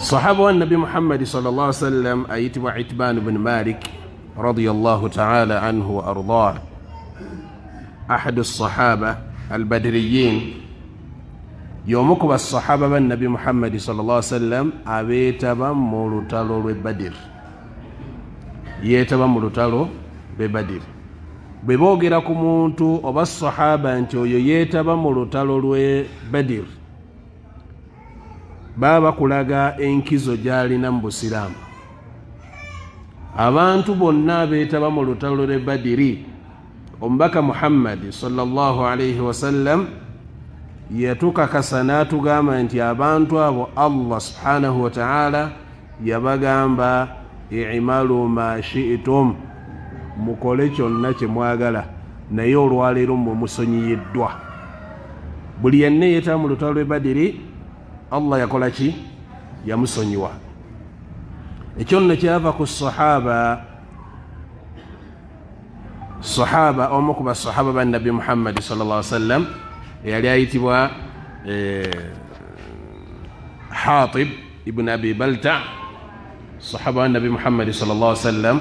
صحابة النبي محمد صلى الله عليه وسلم أيتوا عتبان بن مالك رضي الله تعالى عنه وأرضاه أحد الصحابة البدريين يومكم الصحابة النبي محمد صلى الله عليه وسلم أبيتبا مولتالو بدر يتبا مولتالو ببدر bweboogera ku muntu oba sahaba nti oyo yeetaba mu lutalo lwe Badr baba kulaga enkizo gy'alina mu busiraamu. Abantu bonna beetaba mu lutalo lwe Badiri, omubaka Muhammad sallallahu alayhi wasallam yatukakasa n'atugamba nti abantu abo Allah subhanahu wa ta'ala yabagamba i'malu ma shi'tum, mukole kyonna kye mwagala naye olwaleero musonyiyiddwa. Buli yenna yeetaba mu lutalo lwe Badiri Allah yakola ki? Yamusonyiwa. Ekyo nno kyava ku sahaba omu ku basahaba ba Nabi Muhammad sallallahu alaihi wasallam eyali ayitibwa Hatib ibn Abi Balta, sahaba wa Nabi Muhammad sallallahu alaihi wasallam,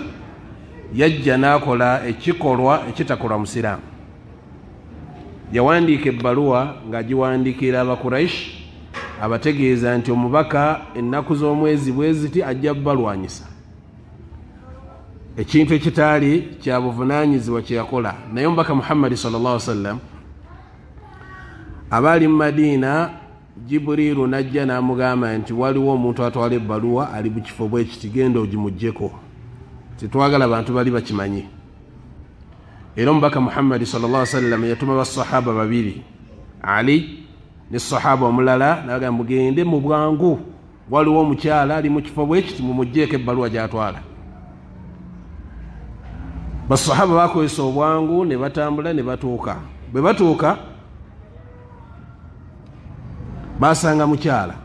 yajja n'akola ekikolwa ekitakolwa musiraamu. Yawandiika ebbaluwa ng'agiwandiikira Abakuraish abategeeza nti omubaka ennaku z'omwezi bwe ziti ajja balwanyisa. Ekintu ekitaali kya buvunaanyizibwa kye yakola, naye omubaka Muhammad sallallahu alaihi wasallam abaali mu Madiina, Jibriilu najja n'amugamba nti waliwo omuntu atwala ebbaluwa ali mu kifo bwe kiti, genda ogimuggyeko, titwagala abantu bali bakimanyi. Era omubaka Muhammad sallallahu alaihi wasallam yatuma basahaba babiri, Ali ne sahaba omulala, naga mugende mu bwangu, waliwo omukyala ali mu kifo bwe kiti, mumuggyeko ebbaluwa gy'atwala. Basahaba bakozesa obwangu ne batambula ne batuuka. Bwe batuuka basanga mukyala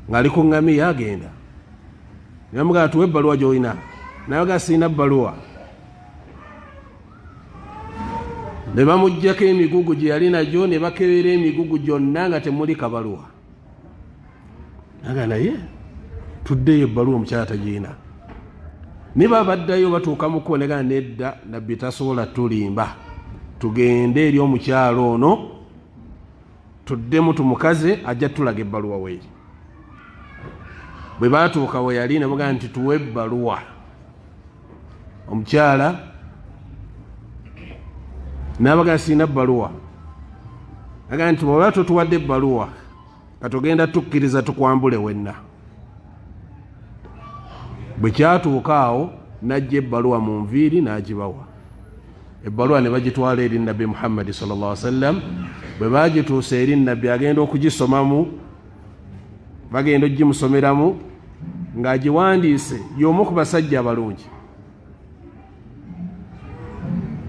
ng'ali ku ŋŋamiya agenda. Ne bamugamba tuwe ebbaluwa gy'olina, naye sirina bbaluwa. Ne bamuggyako emigugu gye yali nagyo, ne bakebera emigugu gyonna nga temuli kabaluwa. Naga naye tuddeyo ebbaluwa omukyala tagirina. Ne babaddayo batuuka mu kuboneka nedda, nabbi tasobola tulimba, tugende eri omukyala ono tuddemu tumukaze ajja tulaga ebbaluwa weeri. Bwe batuuka we yali ne bagamba nti tuwe ebbaluwa. Omukyala n'abaga sirina bbaluwa. Agamba nti bw'oba totuwadde ebbaluwa katugenda tukkiriza tukwambule wenna. Bwe kyatuuka awo n'ajja ebbaluwa mu nviiri n'agibawa. Ebbaluwa ne bagitwala eri Nabi Muhammad sallallahu alaihi wasallam. Bwe bagituusa eri Nabbi agenda okugisomamu, bagenda okugimusomeramu ng'agiwandiise y'omu ku basajja abalungi.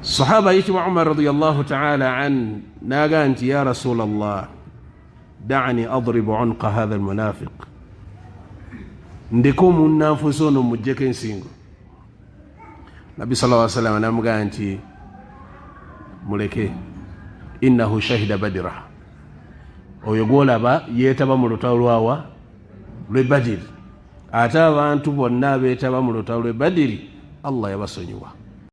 Sahaba yitibwa Umar radiyallahu ta'ala an naga nti ya Rasulallah da'ani adribu unqa hadha almunafiq, ndiko munnanfuusa ono muggyeko ensingo. Nabbi sallallahu alaihi wasallam namugamba nti muleke, innahu shahida badira, oyo gwolaba yeetaba mu lutalo lwawa lwe Badiri. Ate abantu bonna beetaba mu lutalo lwe Badiri Allah yabasonyiwa.